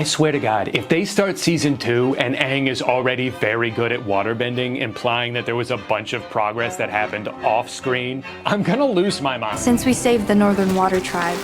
I swear to God, if they start season 2 and Aang is already very good at waterbending, implying that there was a bunch of progress that happened off screen, I'm gonna lose my mind. Since we saved the Northern Water Tribe,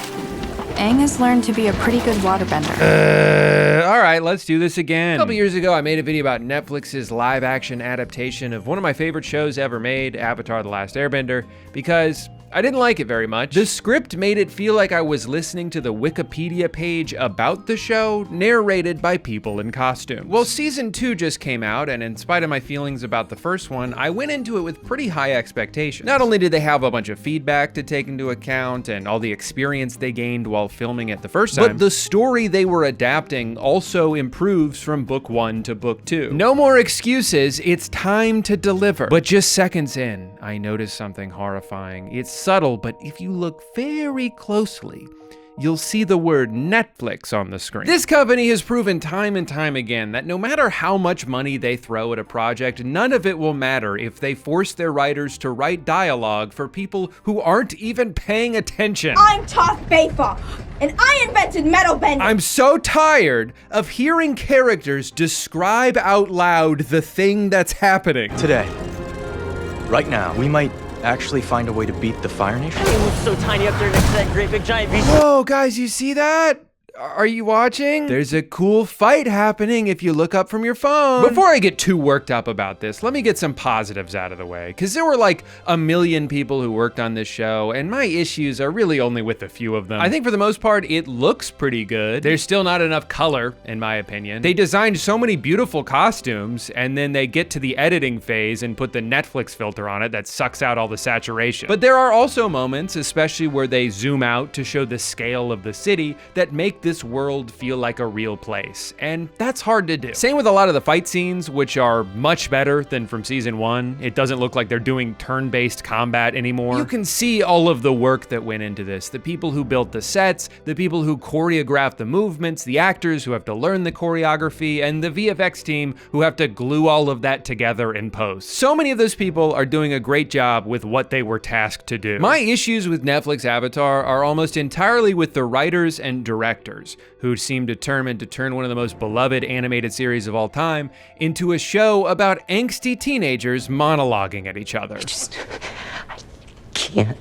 Aang has learned to be a pretty good waterbender. All right, let's do this again. A couple years ago, I made a video about Netflix's live-action adaptation of one of my favorite shows ever made, Avatar: The Last Airbender, because I didn't like it very much. The script made it feel like I was listening to the Wikipedia page about the show, narrated by people in costume. Well, season 2 just came out, and in spite of my feelings about the first one, I went into it with pretty high expectations. Not only did they have a bunch of feedback to take into account and all the experience they gained while filming it the first time, but the story they were adapting also improves from book 1 to book 2. No more excuses, it's time to deliver. But just seconds in, I noticed something horrifying. It's subtle, but if you look very closely, you'll see the word Netflix on the screen. This company has proven time and time again that no matter how much money they throw at a project, none of it will matter if they force their writers to write dialogue for people who aren't even paying attention. I'm Toph, and I invented metal bending. I'm so tired of hearing characters describe out loud the thing that's happening. Today, right now, we might actually find a way to beat the Fire Nation? It was so tiny up there next to that great big giant beast. Whoa, guys, you see that? Are you watching? There's a cool fight happening if you look up from your phone. Before I get too worked up about this, let me get some positives out of the way, because there were like a million people who worked on this show, and my issues are really only with a few of them. I think for the most part, it looks pretty good. There's still not enough color, in my opinion. They designed so many beautiful costumes, and then they get to the editing phase and put the Netflix filter on it that sucks out all the saturation. But there are also moments, especially where they zoom out to show the scale of the city, that make this world feel like a real place, and that's hard to do. Same with a lot of the fight scenes, which are much better than from season 1. It doesn't look like they're doing turn-based combat anymore. You can see all of the work that went into this. The people who built the sets, the people who choreographed the movements, the actors who have to learn the choreography, and the VFX team who have to glue all of that together in post. So many of those people are doing a great job with what they were tasked to do. My issues with Netflix Avatar are almost entirely with the writers and directors, who seem determined to turn one of the most beloved animated series of all time into a show about angsty teenagers monologuing at each other. I can't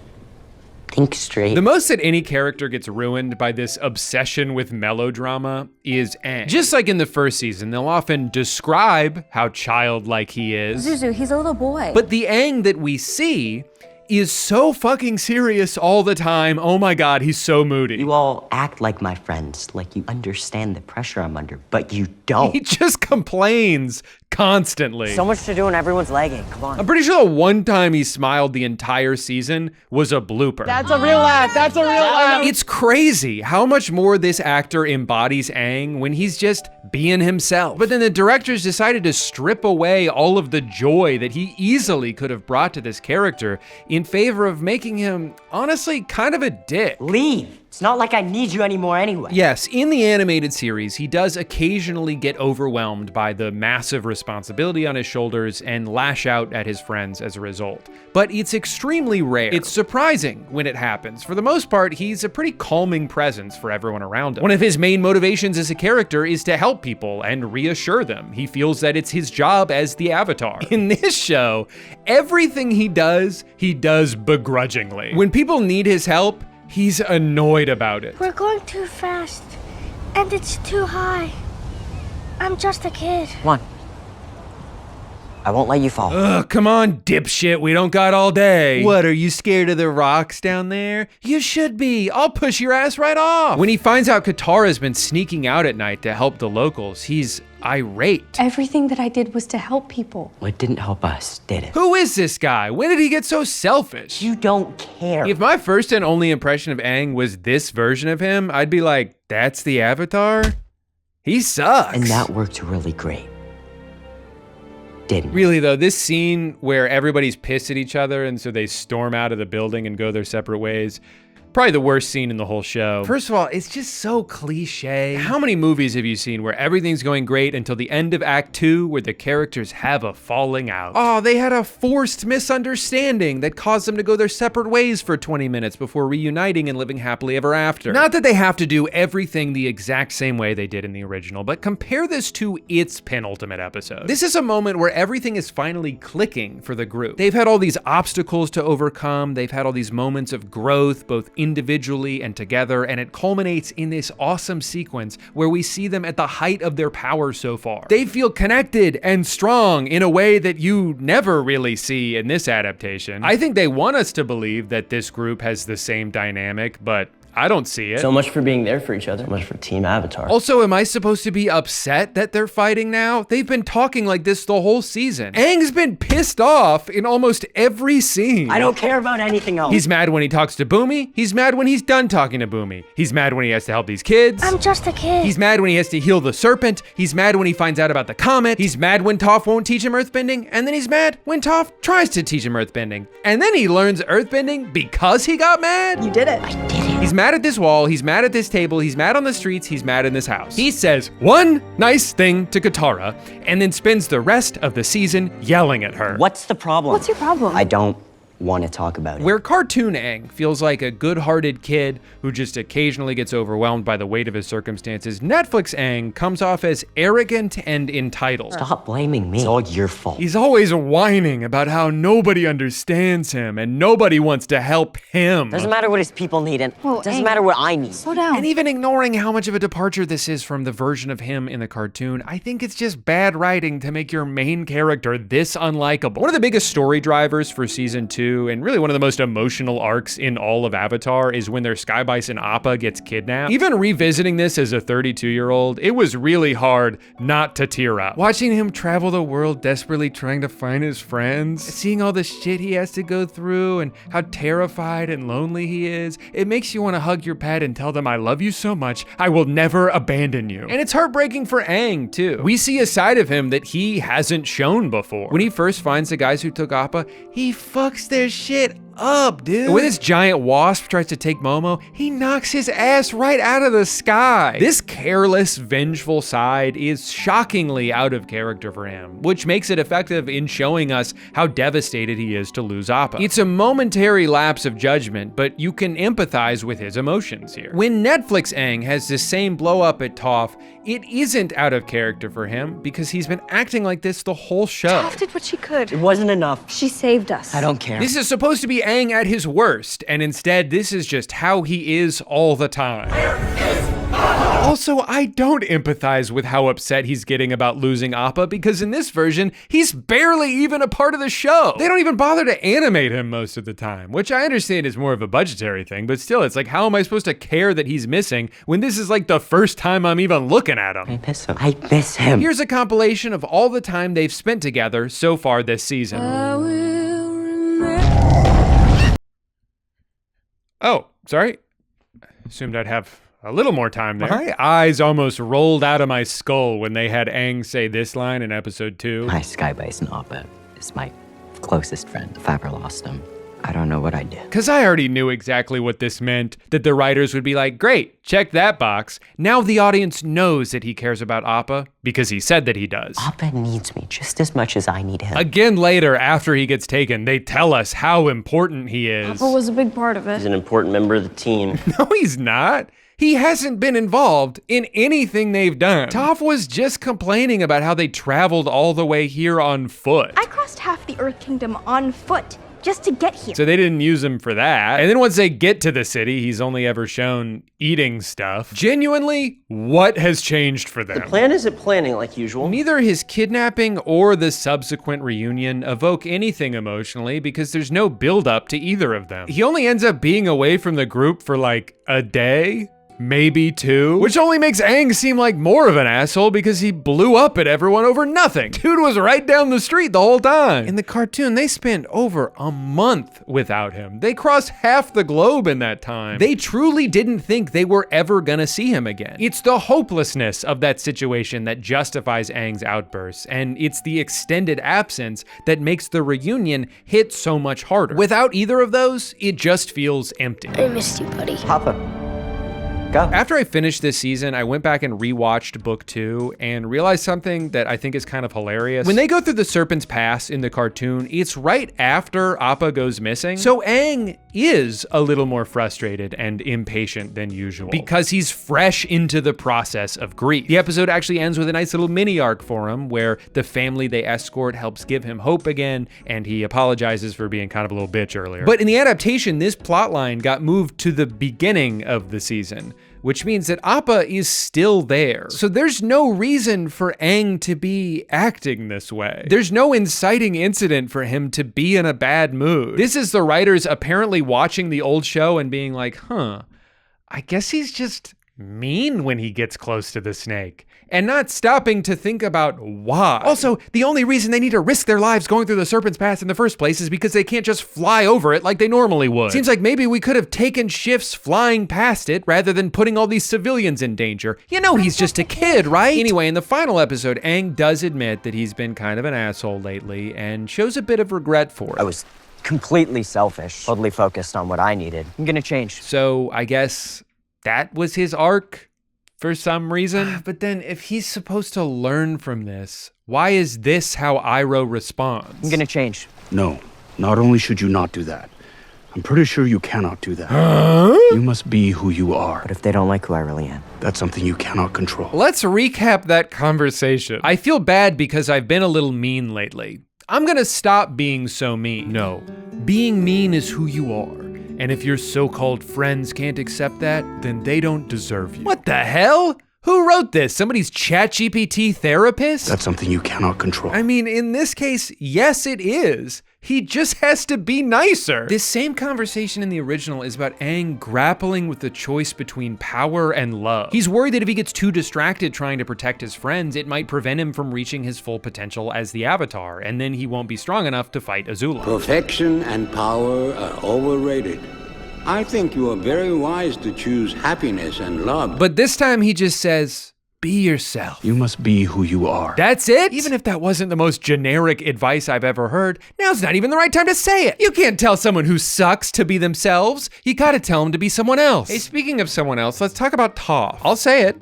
think straight. The most that any character gets ruined by this obsession with melodrama is Aang. Just like in the first season, they'll often describe how childlike he is. Zuzu, he's a little boy. But the Aang that we see is so fucking serious all the time. Oh my God, he's so moody. You all act like my friends, like you understand the pressure I'm under, but you don't. He just complains constantly. So much to do and everyone's lagging, come on. I'm pretty sure the one time he smiled the entire season was a blooper. That's a real laugh, that's a real laugh. It's crazy how much more this actor embodies Aang when he's just being himself. But then the directors decided to strip away all of the joy that he easily could have brought to this character in favor of making him, honestly, kind of a dick. Leave. It's not like I need you anymore anyway. Yes, in the animated series, he does occasionally get overwhelmed by the massive responsibility on his shoulders and lash out at his friends as a result. But it's extremely rare. It's surprising when it happens. For the most part, he's a pretty calming presence for everyone around him. One of his main motivations as a character is to help people and reassure them. He feels that it's his job as the Avatar. In this show, everything he does begrudgingly. When people need his help, he's annoyed about it. We're going too fast, and it's too high. I'm just a kid. Come on. I won't let you fall. Ugh, come on, dipshit, we don't got all day. What, are you scared of the rocks down there? You should be, I'll push your ass right off. When he finds out Katara's been sneaking out at night to help the locals, he's irate. Everything that I did was to help people. Well, it didn't help us, did it? Who is this guy? When did he get so selfish? You don't care. If my first and only impression of Aang was this version of him, I'd be like, that's the Avatar? He sucks. And that worked really great. Didn't. Really though, this scene where everybody's pissed at each other and so they storm out of the building and go their separate ways, Probably the worst scene in the whole show. First of all, it's just so cliche. How many movies have you seen where everything's going great until the end of Act 2 where the characters have a falling out? Oh, they had a forced misunderstanding that caused them to go their separate ways for 20 minutes before reuniting and living happily ever after. Not that they have to do everything the exact same way they did in the original, but compare this to its penultimate episode. This is a moment where everything is finally clicking for the group. They've had all these obstacles to overcome, they've had all these moments of growth, both individually and together, and it culminates in this awesome sequence where we see them at the height of their power so far. They feel connected and strong in a way that you never really see in this adaptation. I think they want us to believe that this group has the same dynamic, but I don't see it. So much for being there for each other. So much for Team Avatar. Also, am I supposed to be upset that they're fighting now? They've been talking like this the whole season. Aang's been pissed off in almost every scene. I don't care about anything else. He's mad when he talks to Boomy. He's mad when he's done talking to Boomy. He's mad when he has to help these kids. I'm just a kid. He's mad when he has to heal the serpent. He's mad when he finds out about the comet. He's mad when Toph won't teach him earthbending. And then he's mad when Toph tries to teach him earthbending. And then he learns earthbending because he got mad. You did it. I did it. He's mad at this wall, he's mad at this table, he's mad on the streets, he's mad in this house. He says one nice thing to Katara and then spends the rest of the season yelling at her. What's the problem? What's your problem? I don't want to talk about it. Where cartoon Aang feels like a good-hearted kid who just occasionally gets overwhelmed by the weight of his circumstances, Netflix Aang comes off as arrogant and entitled. Stop blaming me. It's all your fault. He's always whining about how nobody understands him and nobody wants to help him. Doesn't matter what his people need, and Whoa, doesn't Aang. matter what I need. Slow down. And even ignoring how much of a departure this is from the version of him in the cartoon, I think it's just bad writing to make your main character this unlikable. One of the biggest story drivers for season 2, and really one of the most emotional arcs in all of Avatar, is when their Sky Bison Appa gets kidnapped. Even revisiting this as a 32-year-old, it was really hard not to tear up. Watching him travel the world desperately trying to find his friends, seeing all the shit he has to go through and how terrified and lonely he is, it makes you want to hug your pet and tell them, I love you so much, I will never abandon you. And it's heartbreaking for Aang, too. We see a side of him that he hasn't shown before. When he first finds the guys who took Appa, he fucks their shit up, dude. When this giant wasp tries to take Momo, he knocks his ass right out of the sky. This careless, vengeful side is shockingly out of character for him, which makes it effective in showing us how devastated he is to lose Appa. It's a momentary lapse of judgment, but you can empathize with his emotions here. When Netflix Aang has the same blow up at Toph, it isn't out of character for him because he's been acting like this the whole show. Toph did what she could. It wasn't enough. She saved us. I don't care. This is supposed to be Aang at his worst, and instead this is just how he is all the time. Also, I don't empathize with how upset he's getting about losing Appa because in this version, he's barely even a part of the show. They don't even bother to animate him most of the time, which I understand is more of a budgetary thing, but still, it's like, how am I supposed to care that he's missing when this is like the first time I'm even looking at him? I miss him. I miss him. Here's a compilation of all the time they've spent together so far this season. Oh, sorry. Assumed I'd have a little more time there. My eyes almost rolled out of my skull when they had Aang say this line in episode 2. My Sky Bison Appa is my closest friend. If I ever lost him, I don't know what I'd do. Because I already knew exactly what this meant, that the writers would be like, great, check that box. Now the audience knows that he cares about Appa because he said that he does. Appa needs me just as much as I need him. Again later, after he gets taken, they tell us how important he is. Appa was a big part of it. He's an important member of the team. No, he's not. He hasn't been involved in anything they've done. Toph was just complaining about how they traveled all the way here on foot. I crossed half the Earth Kingdom on foot just to get here. So they didn't use him for that. And then once they get to the city, he's only ever shown eating stuff. Genuinely, what has changed for them? The plan isn't planning like usual. Neither his kidnapping or the subsequent reunion evoke anything emotionally because there's no build up to either of them. He only ends up being away from the group for like a day. maybe 2, which only makes Aang seem like more of an asshole because he blew up at everyone over nothing. Dude was right down the street the whole time. In the cartoon, they spent over a month without him. They crossed half the globe in that time. They truly didn't think they were ever gonna see him again. It's the hopelessness of that situation that justifies Aang's outbursts, and it's the extended absence that makes the reunion hit so much harder. Without either of those, it just feels empty. I missed you, buddy. Papa, go. After I finished this season, I went back and rewatched book 2 and realized something that I think is kind of hilarious. When they go through the Serpent's Pass in the cartoon, it's right after Appa goes missing. So Aang is a little more frustrated and impatient than usual because he's fresh into the process of grief. The episode actually ends with a nice little mini arc for him where the family they escort helps give him hope again, and he apologizes for being kind of a little bitch earlier. But in the adaptation, this plotline got moved to the beginning of the season, which means that Appa is still there. So there's no reason for Aang to be acting this way. There's no inciting incident for him to be in a bad mood. This is the writers apparently watching the old show and being like, I guess he's just mean when he gets close to the snake, and not stopping to think about why. Also, the only reason they need to risk their lives going through the Serpent's Pass in the first place is because they can't just fly over it like they normally would. Seems like maybe we could have taken shifts flying past it rather than putting all these civilians in danger. You know he's just a kid, right? Anyway, in the final episode, Aang does admit that he's been kind of an asshole lately and shows a bit of regret for it. I was completely selfish, totally focused on what I needed. I'm gonna change. So I guess that was his arc for some reason. But then if he's supposed to learn from this, why is this how Iroh responds? I'm gonna change. No, not only should you not do that, I'm pretty sure you cannot do that. You must be who you are. But if they don't like who I really am? That's something you cannot control. Let's recap that conversation. I feel bad because I've been a little mean lately. I'm gonna stop being so mean. No, being mean is who you are. And if your so-called friends can't accept that, then they don't deserve you. What the hell? Who wrote this? Somebody's ChatGPT therapist? That's something you cannot control. I mean, in this case, yes, it is. He just has to be nicer. This same conversation in the original is about Aang grappling with the choice between power and love. He's worried that if he gets too distracted trying to protect his friends, it might prevent him from reaching his full potential as the Avatar, and then he won't be strong enough to fight Azula. Perfection and power are overrated. I think you are very wise to choose happiness and love. But this time he just says, be yourself. You must be who you are. That's it? Even if that wasn't the most generic advice I've ever heard, now's not even the right time to say it. You can't tell someone who sucks to be themselves. You gotta tell them to be someone else. Hey, speaking of someone else, let's talk about Toph. I'll say it.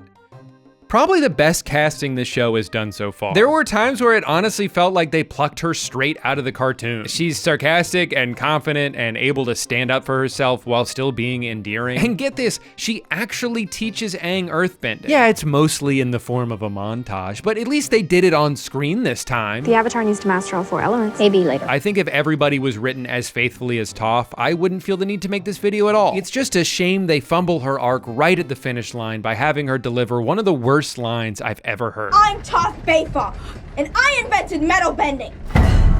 Probably the best casting this show has done so far. There were times where it honestly felt like they plucked her straight out of the cartoon. She's sarcastic and confident and able to stand up for herself while still being endearing. And get this, she actually teaches Aang earthbending. Yeah, it's mostly in the form of a montage, but at least they did it on screen this time. The Avatar needs to master all 4 elements. Maybe later. I think if everybody was written as faithfully as Toph, I wouldn't feel the need to make this video at all. It's just a shame they fumble her arc right at the finish line by having her deliver one of the worst lines I've ever heard. I'm Toph Beifong, and I invented metal bending.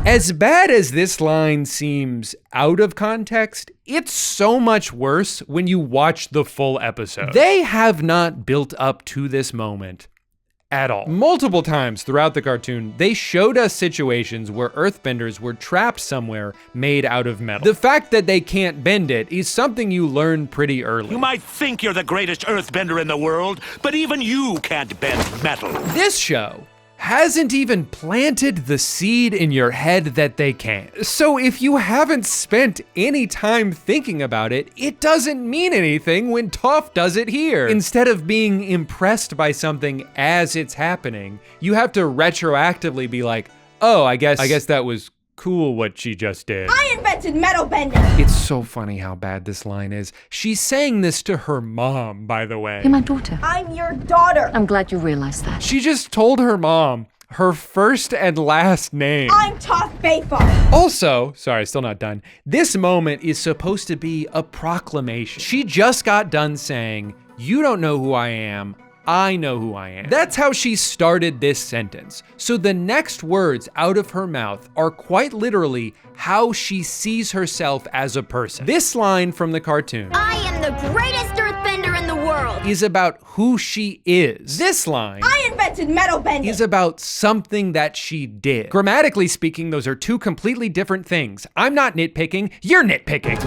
As bad as this line seems out of context, it's so much worse when you watch the full episode. They have not built up to this moment at all. Multiple times throughout the cartoon, they showed us situations where earthbenders were trapped somewhere made out of metal. The fact that they can't bend it is something you learn pretty early. You might think you're the greatest earthbender in the world, but even you can't bend metal. This show hasn't even planted the seed in your head that they can. So if you haven't spent any time thinking about it, it doesn't mean anything when Toph does it here. Instead of being impressed by something as it's happening, you have to retroactively be like, oh, I guess that was cool what she just did. I invented metal bending. It's so funny how bad this line is. She's saying this to her mom, by the way. You're my daughter. I'm your daughter. I'm glad you realized that. She just told her mom her first and last name. I'm Toph Beifong. Also, sorry, still not done. This moment is supposed to be a proclamation. She just got done saying, you don't know who I am, I know who I am. That's how she started this sentence. So the next words out of her mouth are quite literally how she sees herself as a person. This line from the cartoon. I am the greatest earthbender in the world. world is about who she is. This line, I invented metal bending, is about something that she did. Grammatically speaking, those are two completely different things. I'm not nitpicking, you're nitpicking.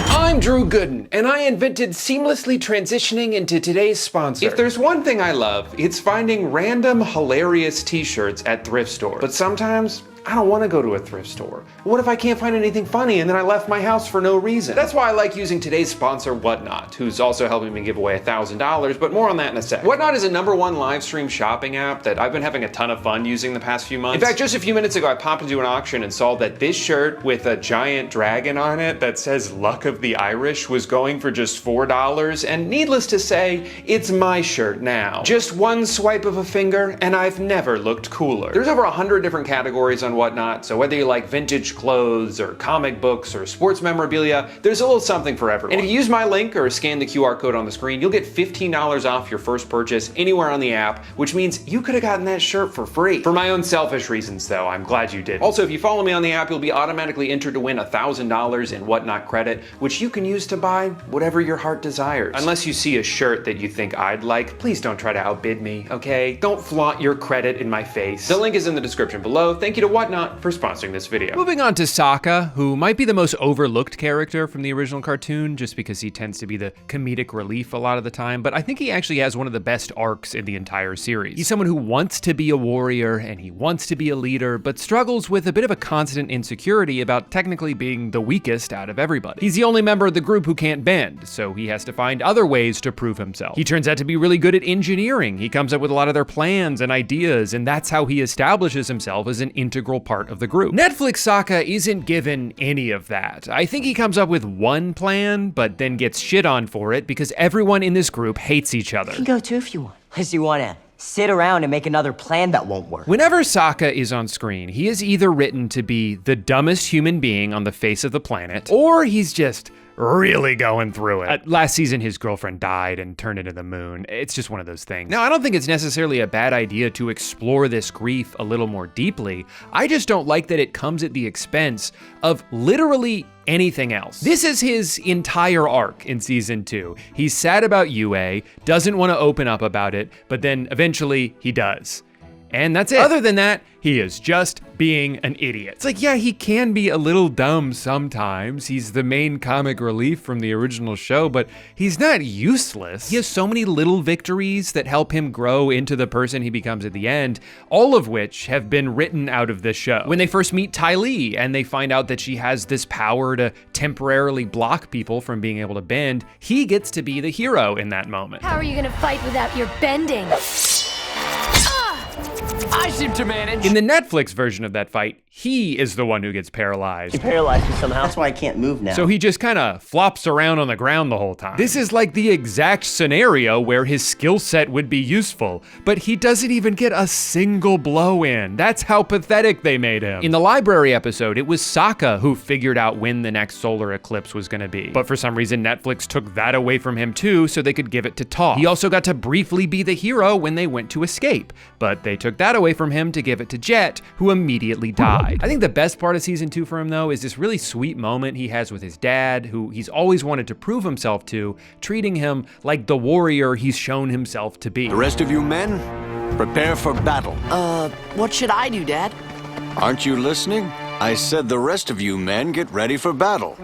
I'm Drew Gooden, and I invented seamlessly transitioning into today's sponsor. If there's one thing I love, it's finding random hilarious t-shirts at thrift stores. But sometimes, I don't want to go to a thrift store. What if I can't find anything funny and then I left my house for no reason? That's why I like using today's sponsor, Whatnot, who's also helping me give away $1,000, but more on that in a sec. Whatnot is a #1 live stream shopping app that I've been having a ton of fun using the past few months. In fact, just a few minutes ago, I popped into an auction and saw that this shirt with a giant dragon on it that says Luck of the Irish was going for just $4, and needless to say, it's my shirt now. Just one swipe of a finger, and I've never looked cooler. There's over 100 different categories on Whatnot, so whether you like vintage clothes or comic books or sports memorabilia, there's a little something for everyone. And if you use my link or scan the QR code on the screen, you'll get $15 off your first purchase anywhere on the app, which means you could have gotten that shirt for free. For my own selfish reasons though, I'm glad you did. Also, if you follow me on the app, you'll be automatically entered to win $1,000 in Whatnot credit, which you can use to buy whatever your heart desires. Unless you see a shirt that you think I'd like, please don't try to outbid me, okay? Don't flaunt your credit in my face. The link is in the description below. Thank you to Whatnot for sponsoring this video. Moving on to Sokka, who might be the most overlooked character from the original cartoon, just because he tends to be the comedic relief a lot of the time, but I think he actually has one of the best arcs in the entire series. He's someone who wants to be a warrior, and he wants to be a leader, but struggles with a bit of a constant insecurity about technically being the weakest out of everybody. He's the only member of the group who can't bend, so he has to find other ways to prove himself. He turns out to be really good at engineering. He comes up with a lot of their plans and ideas, and that's how he establishes himself as an integral part of the group. Netflix Sokka isn't given any of that. I think he comes up with one plan, but then gets shit on for it because everyone in this group hates each other. You can go too if you want. Unless you want to sit around and make another plan that won't work. Whenever Sokka is on screen, he is either written to be the dumbest human being on the face of the planet, or he's just really going through it. Last season, his girlfriend died and turned into the moon. It's just one of those things. Now, I don't think it's necessarily a bad idea to explore this grief a little more deeply. I just don't like that it comes at the expense of literally anything else. This is his entire arc in season 2. He's sad about Yue, doesn't want to open up about it, but then eventually he does. And that's it. Other than that, he is just being an idiot. It's like, yeah, he can be a little dumb sometimes. He's the main comic relief from the original show, but he's not useless. He has so many little victories that help him grow into the person he becomes at the end, all of which have been written out of this show. When they first meet Ty Lee and they find out that she has this power to temporarily block people from being able to bend, he gets to be the hero in that moment. How are you gonna fight without your bending? I seem to manage. In the Netflix version of that fight, he is the one who gets paralyzed. You paralyzed me somehow. That's why I can't move now. So he just kind of flops around on the ground the whole time. This is like the exact scenario where his skill set would be useful, but he doesn't even get a single blow in. That's how pathetic they made him. In the library episode, it was Sokka who figured out when the next solar eclipse was gonna be. But for some reason, Netflix took that away from him too, so they could give it to Toph. He also got to briefly be the hero when they went to escape, but they took that away from him to give it to Jet, who immediately died. I think the best part of season 2 for him though is this really sweet moment he has with his dad, who he's always wanted to prove himself to, treating him like the warrior he's shown himself to be. The rest of you men, prepare for battle. What should I do, Dad? Aren't you listening? I said the rest of you men get ready for battle.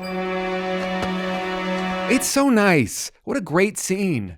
It's so nice. What a great scene.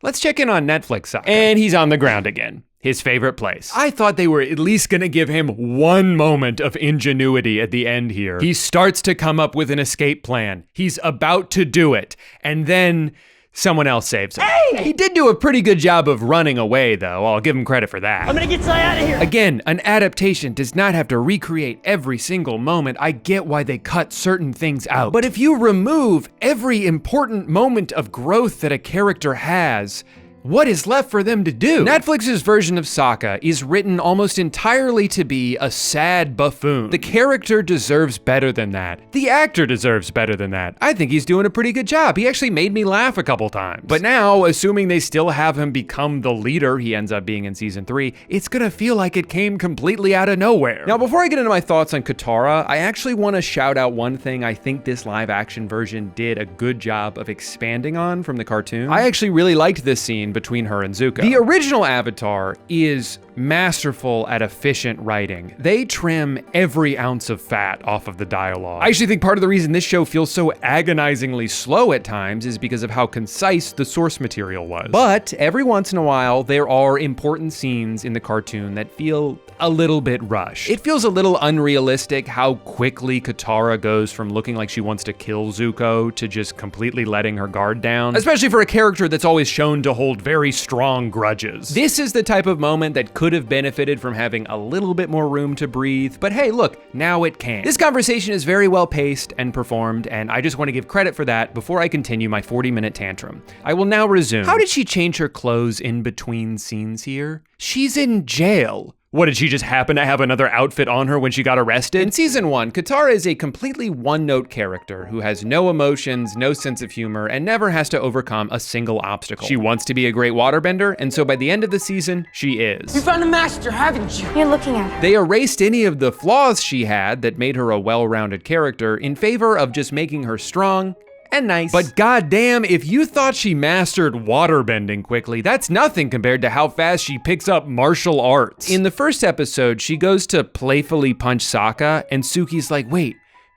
Let's check in on Netflix Sokka. And he's on the ground again. His favorite place. I thought they were at least gonna give him one moment of ingenuity at the end here. He starts to come up with an escape plan. He's about to do it. And then someone else saves him. Hey! He did do a pretty good job of running away though. I'll give him credit for that. I'm gonna get Sai out of here. Again, an adaptation does not have to recreate every single moment. I get why they cut certain things out. But if you remove every important moment of growth that a character has, what is left for them to do? Netflix's version of Sokka is written almost entirely to be a sad buffoon. The character deserves better than that. The actor deserves better than that. I think he's doing a pretty good job. He actually made me laugh a couple times. But now, assuming they still have him become the leader he ends up being in season 3, it's gonna feel like it came completely out of nowhere. Now, before I get into my thoughts on Katara, I actually want to shout out one thing I think this live action version did a good job of expanding on from the cartoon. I actually really liked this scene between her and Zuko. The original Avatar is masterful at efficient writing. They trim every ounce of fat off of the dialogue. I actually think part of the reason this show feels so agonizingly slow at times is because of how concise the source material was. But every once in a while, there are important scenes in the cartoon that feel a little bit rushed. It feels a little unrealistic how quickly Katara goes from looking like she wants to kill Zuko to just completely letting her guard down, especially for a character that's always shown to hold very strong grudges. This is the type of moment that could have benefited from having a little bit more room to breathe, but hey, look, now it can. This conversation is very well paced and performed, and I just want to give credit for that before I continue my 40-minute tantrum. I will now resume. How did she change her clothes in between scenes here? She's in jail. What, did she just happen to have another outfit on her when she got arrested? In season 1, Katara is a completely one-note character who has no emotions, no sense of humor, and never has to overcome a single obstacle. She wants to be a great waterbender, and so by the end of the season, she is. You found a master, haven't you? You're looking at her. They erased any of the flaws she had that made her a well-rounded character in favor of just making her strong and nice. But goddamn, if you thought she mastered waterbending quickly, that's nothing compared to how fast she picks up martial arts. In the first episode, she goes to playfully punch Sokka, and Suki's like, wait,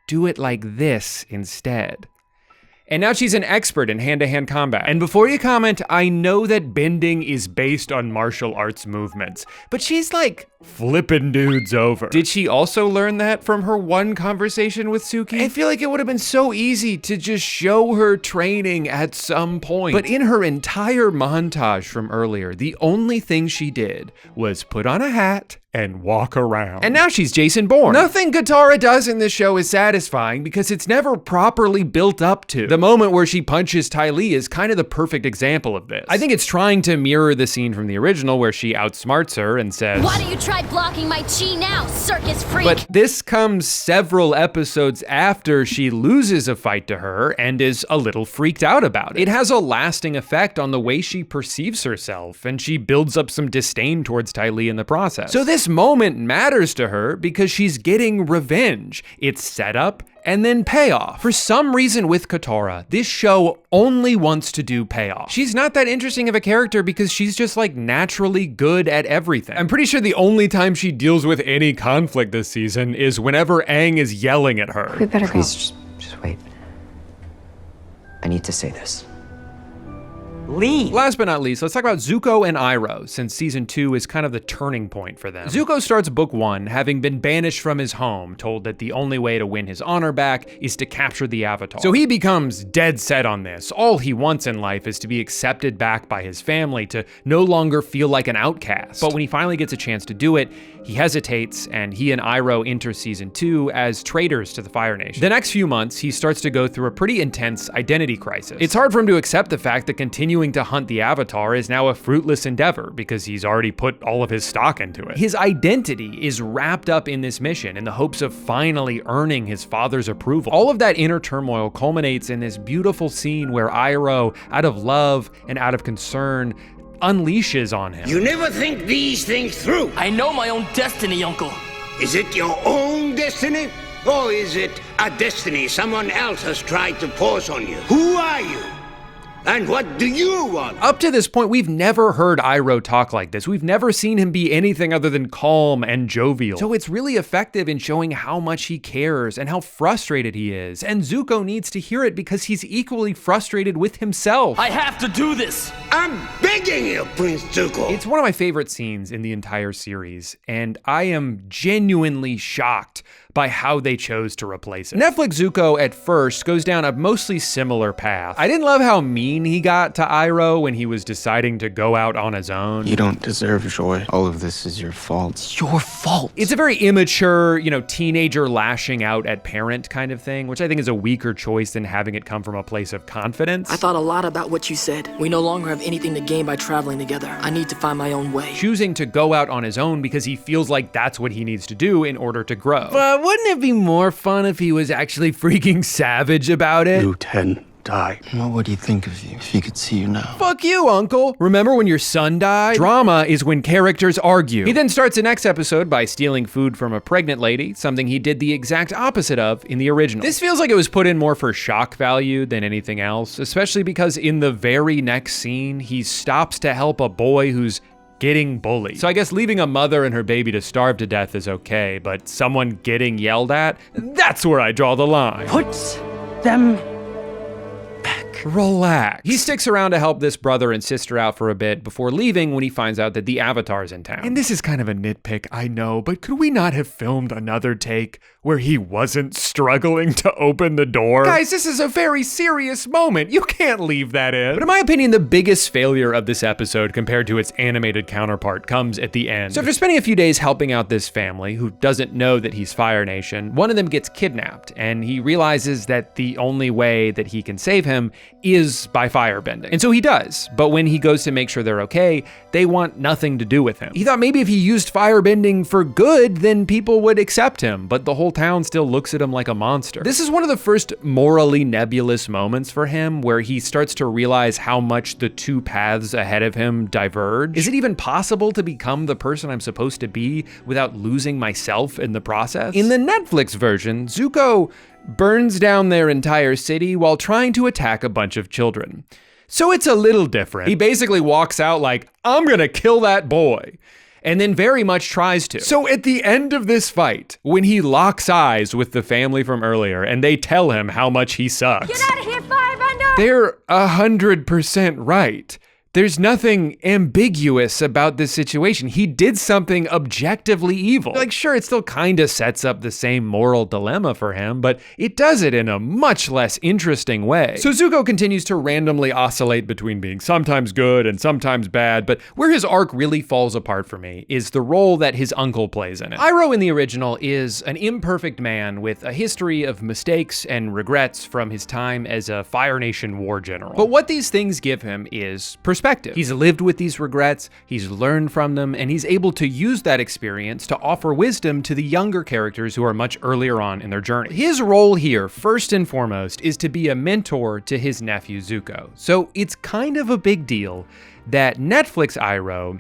do it like this instead. And now she's an expert in hand-to-hand combat. And before you comment, I know that bending is based on martial arts movements, but she's like flipping dudes over. Did she also learn that from her one conversation with Suki? I feel like it would have been so easy to just show her training at some point. But in her entire montage from earlier, the only thing she did was put on a hat and walk around. And now she's Jason Bourne. Nothing Katara does in this show is satisfying because it's never properly built up to. The moment where she punches Ty Lee is kind of the perfect example of this. I think it's trying to mirror the scene from the original where she outsmarts her and says, "Why don't you try blocking my chi now, circus freak?" But this comes several episodes after she loses a fight to her and is a little freaked out about it. It has a lasting effect on the way she perceives herself, and she builds up some disdain towards Ty Lee in the process. So this moment matters to her because she's getting revenge. It's setup and then payoff. For some reason with Katara, this show only wants to do payoff. She's not that interesting of a character because she's just like naturally good at everything. I'm pretty sure the only time she deals with any conflict this season is whenever Aang is yelling at her. We better go. Please, just wait. I need to say this. Leave. Last but not least, let's talk about Zuko and Iroh, since season 2 is kind of the turning point for them. Zuko starts book 1 having been banished from his home, told that the only way to win his honor back is to capture the Avatar. So he becomes dead set on this. All he wants in life is to be accepted back by his family, to no longer feel like an outcast. But when he finally gets a chance to do it, he hesitates, and he and Iroh enter season 2 as traitors to the Fire Nation. The next few months, he starts to go through a pretty intense identity crisis. It's hard for him to accept the fact that continuing to hunt the Avatar is now a fruitless endeavor because he's already put all of his stock into it. His identity is wrapped up in this mission in the hopes of finally earning his father's approval. All of that inner turmoil culminates in this beautiful scene where Iroh, out of love and out of concern, unleashes on him. You never think these things through. I know my own destiny, Uncle. Is it your own destiny? Or is it a destiny someone else has tried to force on you? Who are you? And what do you want? Up to this point, we've never heard Iroh talk like this. We've never seen him be anything other than calm and jovial. So it's really effective in showing how much he cares and how frustrated he is. And Zuko needs to hear it because he's equally frustrated with himself. I have to do this. I'm begging you, Prince Zuko. It's one of my favorite scenes in the entire series, and I am genuinely shocked by how they chose to replace it. Netflix Zuko at first goes down a mostly similar path. I didn't love how mean mean he got to Iroh when he was deciding to go out on his own. You don't deserve joy. All of this is your fault. It's your fault. It's a very immature, teenager lashing out at parent kind of thing, which I think is a weaker choice than having it come from a place of confidence. I thought a lot about what you said. We no longer have anything to gain by traveling together. I need to find my own way. Choosing to go out on his own because he feels like that's what he needs to do in order to grow. But wouldn't it be more fun if he was actually freaking savage about it? Liu Ten died. What would he think of you if he could see you now? Fuck you, uncle. Remember when your son died? Drama is when characters argue. He then starts the next episode by stealing food from a pregnant lady, something he did the exact opposite of in the original. This feels like it was put in more for shock value than anything else, especially because in the very next scene, he stops to help a boy who's getting bullied. So I guess leaving a mother and her baby to starve to death is okay, but someone getting yelled at, that's where I draw the line. Put them Relax. He sticks around to help this brother and sister out for a bit before leaving when he finds out that the Avatar's in town. And this is kind of a nitpick, I know, but could we not have filmed another take where he wasn't struggling to open the door? Guys, this is a very serious moment. You can't leave that in. But in my opinion, the biggest failure of this episode compared to its animated counterpart comes at the end. So after spending a few days helping out this family who doesn't know that he's Fire Nation, one of them gets kidnapped and he realizes that the only way that he can save him is by firebending. And so he does, but when he goes to make sure they're okay, they want nothing to do with him. He thought maybe if he used firebending for good, then people would accept him, but the whole town still looks at him like a monster. This is one of the first morally nebulous moments for him where he starts to realize how much the two paths ahead of him diverge. Is it even possible to become the person I'm supposed to be without losing myself in the process? In the Netflix version, Zuko burns down their entire city while trying to attack a bunch of children. So it's a little different. He basically walks out like, I'm gonna kill that boy, and then very much tries to. So at the end of this fight, when he locks eyes with the family from earlier and they tell him how much he sucks, Get out of here, Firebender! they're 100% right. There's nothing ambiguous about this situation. He did something objectively evil. Like, sure, it still kind of sets up the same moral dilemma for him, but it does it in a much less interesting way. So Zuko continues to randomly oscillate between being sometimes good and sometimes bad, but where his arc really falls apart for me is the role that his uncle plays in it. Iroh in the original is an imperfect man with a history of mistakes and regrets from his time as a Fire Nation war general. But what these things give him is perspective. He's lived with these regrets, he's learned from them, and he's able to use that experience to offer wisdom to the younger characters who are much earlier on in their journey. His role here, first and foremost, is to be a mentor to his nephew Zuko. So it's kind of a big deal that Netflix Iroh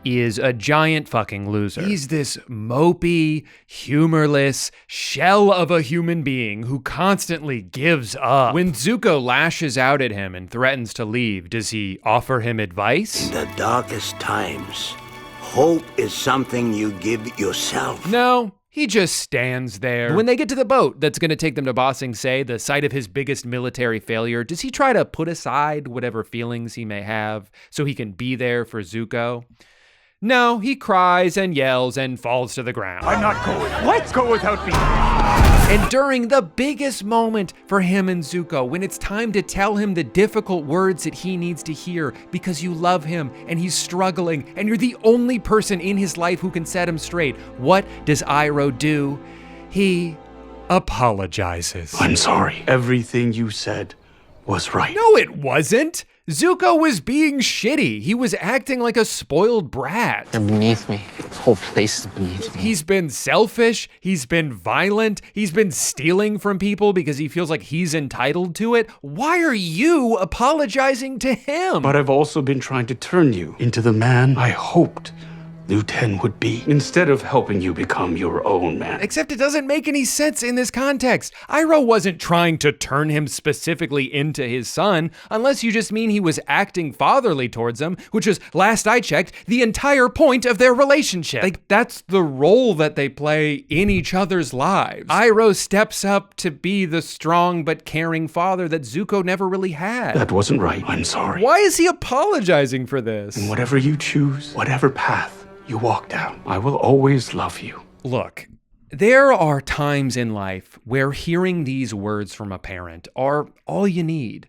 is a giant fucking loser. He's this mopey, humorless shell of a human being who constantly gives up. When Zuko lashes out at him and threatens to leave, does he offer him advice? In the darkest times, hope is something you give yourself. No. He just stands there. When they get to the boat that's gonna take them to Ba Sing Se, the site of his biggest military failure, does he try to put aside whatever feelings he may have so he can be there for Zuko? No, he cries and yells and falls to the ground. I'm not going. What? Go without me. And during the biggest moment for him and Zuko, when it's time to tell him the difficult words that he needs to hear because you love him and he's struggling and you're the only person in his life who can set him straight, what does Iroh do? He apologizes. I'm sorry. Everything you said was right. No, it wasn't. Zuko was being shitty. He was acting like a spoiled brat. They're beneath me. This whole place is beneath me. He's been selfish. He's been violent. He's been stealing from people because he feels like he's entitled to it. Why are you apologizing to him? But I've also been trying to turn you into the man I hoped Liu Ten would be, instead of helping you become your own man. Except it doesn't make any sense in this context. Iroh wasn't trying to turn him specifically into his son, unless you just mean he was acting fatherly towards him, which was, last I checked, the entire point of their relationship. Like, that's the role that they play in each other's lives. Iroh steps up to be the strong but caring father that Zuko never really had. That wasn't right. I'm sorry. Why is he apologizing for this? And whatever you choose, whatever path you walk down, I will always love you. Look, there are times in life where hearing these words from a parent are all you need.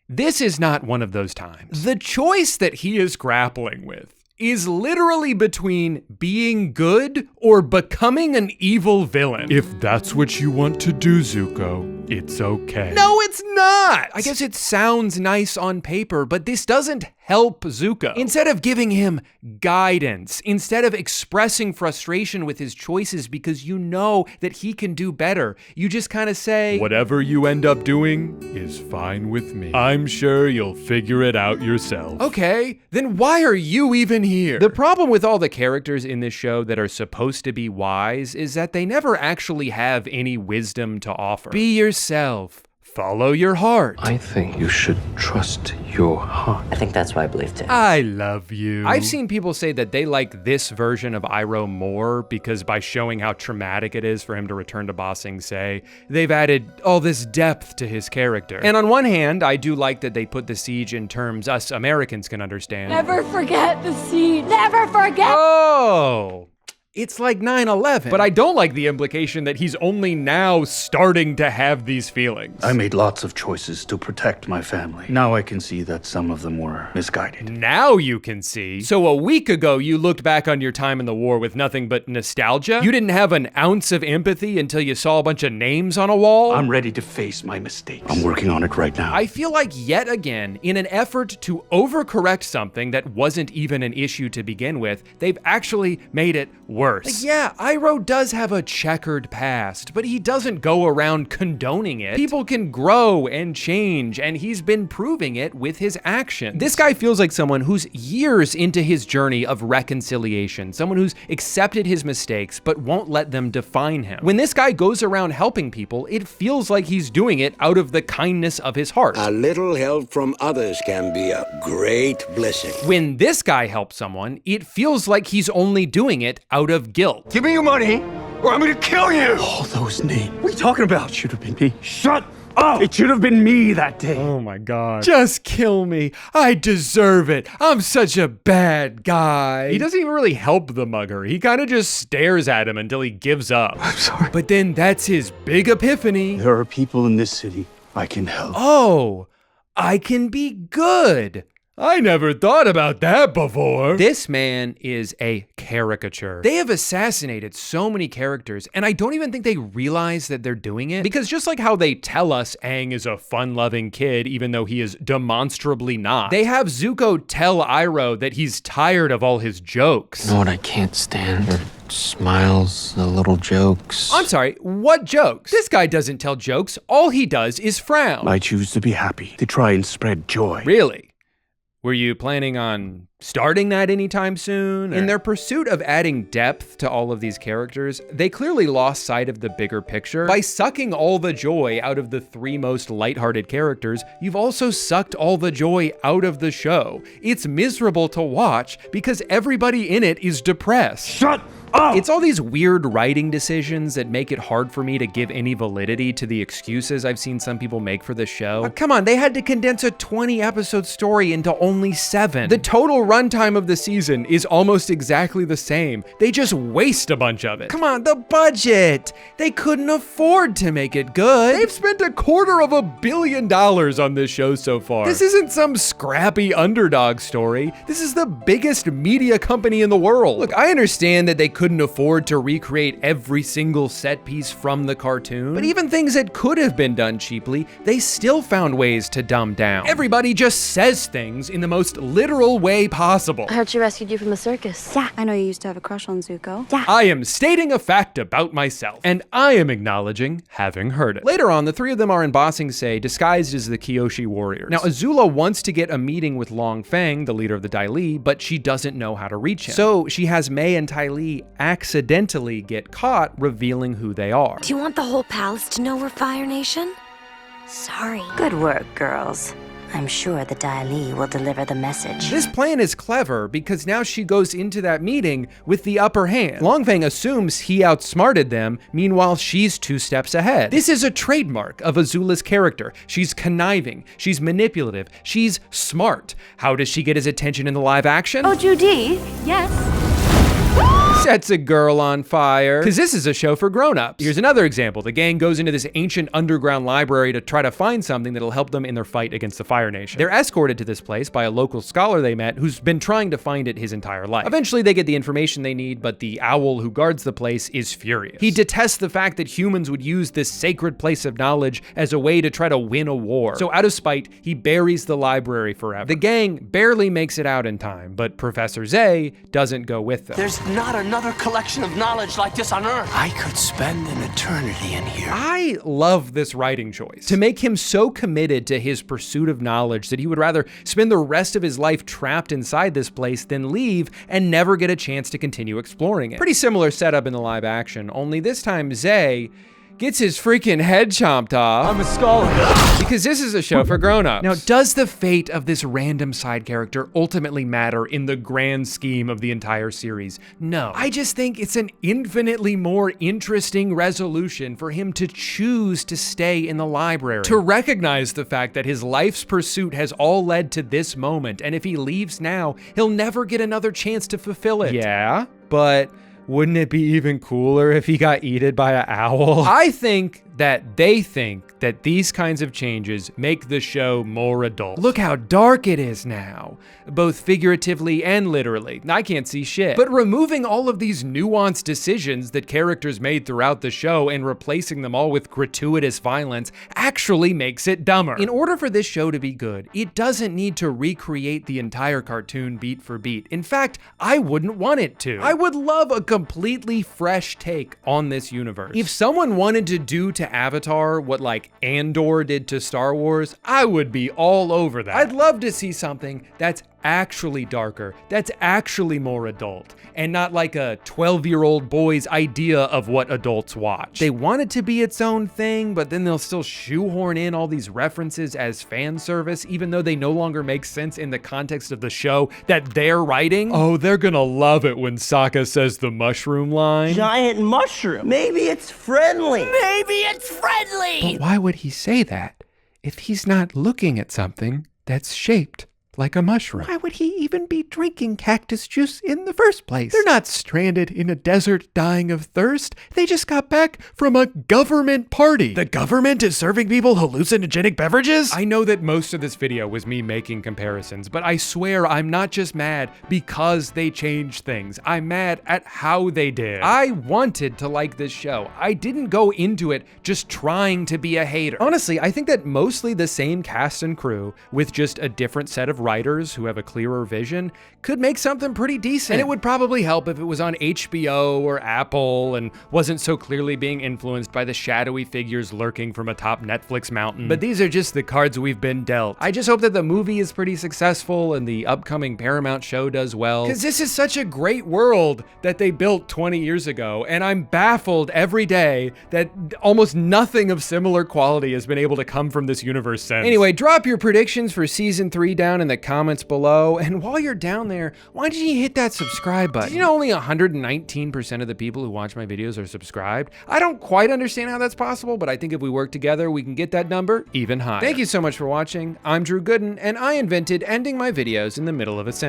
This is not one of those times. The choice that he is grappling with is literally between being good or becoming an evil villain. If that's what you want to do, Zuko, it's okay. No, it's not! I guess it sounds nice on paper, but this doesn't help Zuko. Instead of giving him guidance, instead of expressing frustration with his choices because you know that he can do better, you just kind of say, whatever you end up doing is fine with me. I'm sure you'll figure it out yourself. Okay, then why are you even here? The problem with all the characters in this show that are supposed to be wise is that they never actually have any wisdom to offer. Be yourself. Follow your heart. I think you should trust your heart. I think that's what I believe too. I love you. I've seen people say that they like this version of Iroh more because by showing how traumatic it is for him to return to Ba Sing Se, they've added all this depth to his character. And on one hand, I do like that they put the siege in terms us Americans can understand. Never forget the siege. Never forget. Oh. It's like 9/11. But I don't like the implication that he's only now starting to have these feelings. I made lots of choices to protect my family. Now I can see that some of them were misguided. Now you can see. So a week ago, you looked back on your time in the war with nothing but nostalgia? You didn't have an ounce of empathy until you saw a bunch of names on a wall? I'm ready to face my mistakes. I'm working on it right now. I feel like yet again, in an effort to overcorrect something that wasn't even an issue to begin with, they've actually made it worse. Like, yeah, Iroh does have a checkered past, but he doesn't go around condoning it. People can grow and change, and he's been proving it with his actions. This guy feels like someone who's years into his journey of reconciliation, someone who's accepted his mistakes, but won't let them define him. When this guy goes around helping people, it feels like he's doing it out of the kindness of his heart. A little help from others can be a great blessing. When this guy helps someone, it feels like he's only doing it out of guilt. Give me your money, or I'm gonna kill you! All those names. What are you talking about? Should have been me. Shut up! It should have been me that day. Oh my God. Just kill me. I deserve it. I'm such a bad guy. He doesn't even really help the mugger. He kind of just stares at him until he gives up. I'm sorry. But then that's his big epiphany. There are people in this city I can help. Oh, I can be good. I never thought about that before. This man is a caricature. They have assassinated so many characters, and I don't even think they realize that they're doing it. Because just like how they tell us Aang is a fun-loving kid, even though he is demonstrably not, they have Zuko tell Iroh that he's tired of all his jokes. You know what I can't stand? Are smiles, the little jokes. I'm sorry, what jokes? This guy doesn't tell jokes. All he does is frown. I choose to be happy, to try and spread joy. Really? Were you planning on starting that anytime soon? In their pursuit of adding depth to all of these characters, they clearly lost sight of the bigger picture. By sucking all the joy out of the three most lighthearted characters, you've also sucked all the joy out of the show. It's miserable to watch because everybody in it is depressed. Shut up! It's all these weird writing decisions that make it hard for me to give any validity to the excuses I've seen some people make for this show. Come on, they had to condense a 20-episode story into only 7. The total runtime of the season is almost exactly the same. They just waste a bunch of it. Come on, the budget! They couldn't afford to make it good. They've spent $250 million on this show so far. This isn't some scrappy underdog story. This is the biggest media company in the world. Look, I understand that they couldn't afford to recreate every single set piece from the cartoon, but even things that could have been done cheaply, they still found ways to dumb down. Everybody just says things in the most literal way possible. I heard she rescued you from the circus. Yeah, I know you used to have a crush on Zuko. Yeah. I am stating a fact about myself, and I am acknowledging having heard it. Later on, the three of them are in Ba Sing Se, disguised as the Kyoshi warriors. Now, Azula wants to get a meeting with Long Feng, the leader of the Dai Li, but she doesn't know how to reach him. So she has Mei and Tai Li accidentally get caught revealing who they are. Do you want the whole palace to know we're Fire Nation? Sorry. Good work, girls. I'm sure the Dai Li will deliver the message. This plan is clever because now she goes into that meeting with the upper hand. Long Feng assumes he outsmarted them, meanwhile she's 2 steps ahead. This is a trademark of Azula's character. She's conniving, she's manipulative, she's smart. How does she get his attention in the live action? Oh, Judy, yes. sets a girl on fire. Because this is a show for grown-ups. Here's another example. The gang goes into this ancient underground library to try to find something that'll help them in their fight against the Fire Nation. They're escorted to this place by a local scholar they met who's been trying to find it his entire life. Eventually, they get the information they need, but the owl who guards the place is furious. He detests the fact that humans would use this sacred place of knowledge as a way to try to win a war. So out of spite, he buries the library forever. The gang barely makes it out in time, but Professor Zay doesn't go with them. There's not another collection of knowledge like this on Earth. I could spend an eternity in here. I love this writing choice. To make him so committed to his pursuit of knowledge that he would rather spend the rest of his life trapped inside this place than leave and never get a chance to continue exploring it. Pretty similar setup in the live action, only this time Zay gets his freaking head chomped off. I'm a scholar. Because this is a show for grown-ups. Now, does the fate of this random side character ultimately matter in the grand scheme of the entire series? No. I just think it's an infinitely more interesting resolution for him to choose to stay in the library. To recognize the fact that his life's pursuit has all led to this moment, and if he leaves now, he'll never get another chance to fulfill it. Yeah, but wouldn't it be even cooler if he got eaten by an owl? I think that they think that these kinds of changes make the show more adult. Look how dark it is now, both figuratively and literally. I can't see shit. But removing all of these nuanced decisions that characters made throughout the show and replacing them all with gratuitous violence actually makes it dumber. In order for this show to be good, it doesn't need to recreate the entire cartoon beat for beat. In fact, I wouldn't want it to. I would love a completely fresh take on this universe. If someone wanted to do to Avatar what like Andor did to Star Wars, I would be all over that. I'd love to see something that's actually darker, that's actually more adult, and not like a 12-year-old boy's idea of what adults watch. They want it to be its own thing, but then they'll still shoehorn in all these references as fan service, even though they no longer make sense in the context of the show that they're writing. Oh, they're gonna love it when Sokka says the mushroom line. Giant mushroom. Maybe it's friendly. Maybe it's friendly. But why would he say that if he's not looking at something that's shaped like a mushroom? Why would he even be drinking cactus juice in the first place? They're not stranded in a desert dying of thirst. They just got back from a government party. The government is serving people hallucinogenic beverages? I know that most of this video was me making comparisons, but I swear I'm not just mad because they changed things. I'm mad at how they did. I wanted to like this show. I didn't go into it just trying to be a hater. Honestly, I think that mostly the same cast and crew with just a different set of writers who have a clearer vision could make something pretty decent. And it would probably help if it was on HBO or Apple and wasn't so clearly being influenced by the shadowy figures lurking from atop Netflix mountain. But these are just the cards we've been dealt. I just hope that the movie is pretty successful and the upcoming Paramount show does well, because this is such a great world that they built 20 years ago, and I'm baffled every day that almost nothing of similar quality has been able to come from this universe since. Anyway, drop your predictions for season 3 down in the comments below, and while you're down there, why don't you hit that subscribe button? Did you know only 119% of the people who watch my videos are subscribed? I don't quite understand how that's possible, but I think if we work together, we can get that number even higher. Thank you so much for watching. I'm Drew Gooden, and I invented ending my videos in the middle of a sentence.